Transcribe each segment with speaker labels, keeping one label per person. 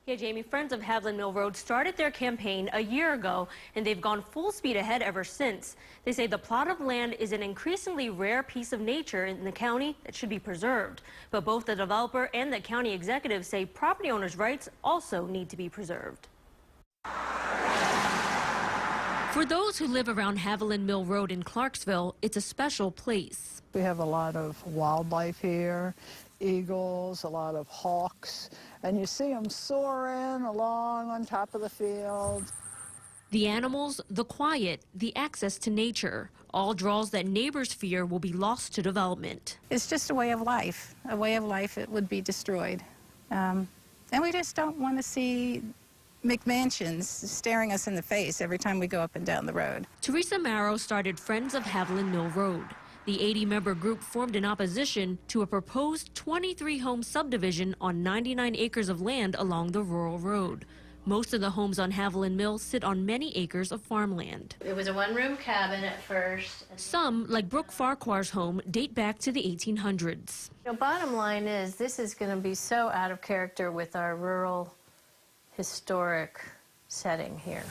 Speaker 1: Yeah, Jamie, Friends of Haviland Mill Road started their campaign a year ago, and they've gone full speed ahead ever since. They say the plot of land is an increasingly rare piece of nature in the county that should be preserved. But both the developer and the county executive say property owners' rights also need to be preserved. For those who live around Haviland Mill Road in Clarksville, it's a special place.
Speaker 2: We have a lot of wildlife here, eagles, a lot of hawks, and you see them soaring along on top of the field.
Speaker 1: The animals, the quiet, the access to nature, all draws that neighbors fear will be lost to development.
Speaker 3: It's just a way of life. A way of life that would be destroyed. And we just don't want to see McMansions staring us in the face every time we go up and down the road.
Speaker 1: Teresa Marrow started Friends of Haviland Mill Road. The 80-member group formed in opposition to a proposed 23-home subdivision on 99 acres of land along the rural road. Most of the homes on Haviland Mill sit on many acres of farmland.
Speaker 4: It was a one-room cabin at first.
Speaker 1: Some, like Brooke Farquhar's home, date back to the 1800s.
Speaker 4: Bottom line is, this is going to be so out of character with our rural, historic setting here.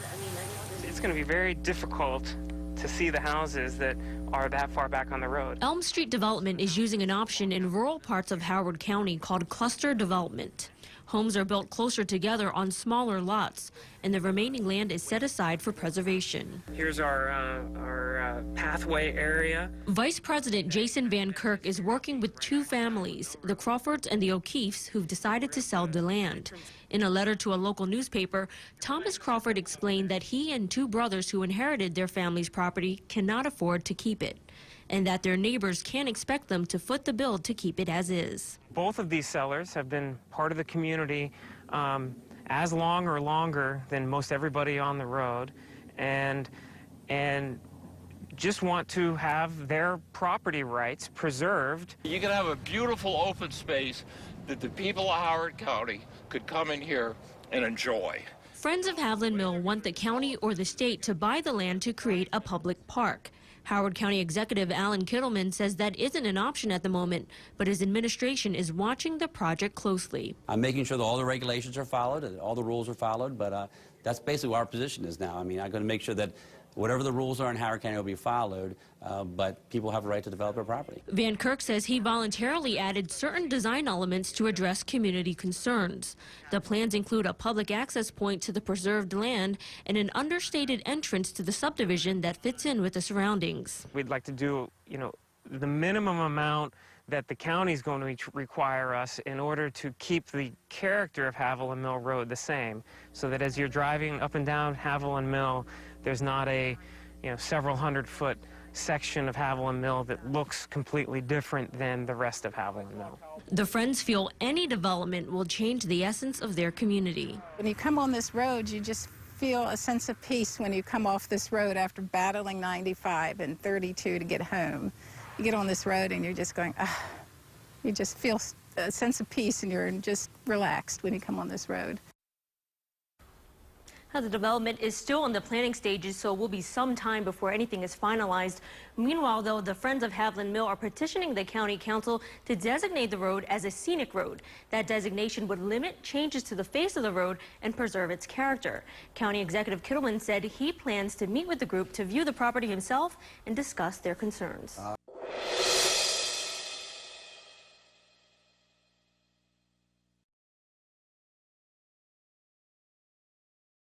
Speaker 5: It's going to be very difficult to see the houses that are that far back on the road.
Speaker 1: Elm Street Development is using an option in rural parts of Howard County called cluster development. Homes are built closer together on smaller lots, and the remaining land is set aside for preservation.
Speaker 5: Here's our pathway area.
Speaker 1: Vice President Jason Van Kirk is working with two families, the Crawfords and the O'Keefes, who've decided to sell the land. In a letter to a local newspaper, Thomas Crawford explained that he and two brothers who inherited their family's property cannot afford to keep it, and that their neighbors can't expect them to foot the bill to keep it as is.
Speaker 5: Both of these sellers have been part of the community as long or longer than most everybody on the road, and just want to have their property rights preserved.
Speaker 6: You can have a beautiful open space that the people of Howard County could come in here and enjoy.
Speaker 1: Friends of Haviland Mill want the county or the state to buy the land to create a public park. Howard County Executive Alan Kittleman says that isn't an option at the moment, but his administration is watching the project closely.
Speaker 7: I'm making sure that all the regulations are followed, that all the rules are followed, but that's basically what our position is now. I mean, I'm going to make sure that whatever the rules are in Howard County will be followed, but people have a right to develop their property.
Speaker 1: Van Kirk says he voluntarily added certain design elements to address community concerns. The plans include a public access point to the preserved land and an understated entrance to the subdivision that fits in with the surroundings.
Speaker 5: We'd like to do, the minimum amount that the county is going to require us in order to keep the character of Haviland Mill Road the same, so that as you're driving up and down Haviland Mill, there's not a several hundred-foot section of Haviland Mill that looks completely different than the rest of Haviland Mill.
Speaker 1: The Friends feel any development will change the essence of their community.
Speaker 3: When you come on this road, you just feel a sense of peace when you come off this road after battling 95 and 32 to get home. You get on this road and you're just going, you just feel a sense of peace and you're just relaxed when you come on this road.
Speaker 1: The development is still in the planning stages, so it will be some time before anything is finalized. Meanwhile, though, the Friends of Haviland Mill are petitioning the county council to designate the road as a scenic road. That designation would limit changes to the face of the road and preserve its character. County Executive Kittleman said he plans to meet with the group to view the property himself and discuss their concerns.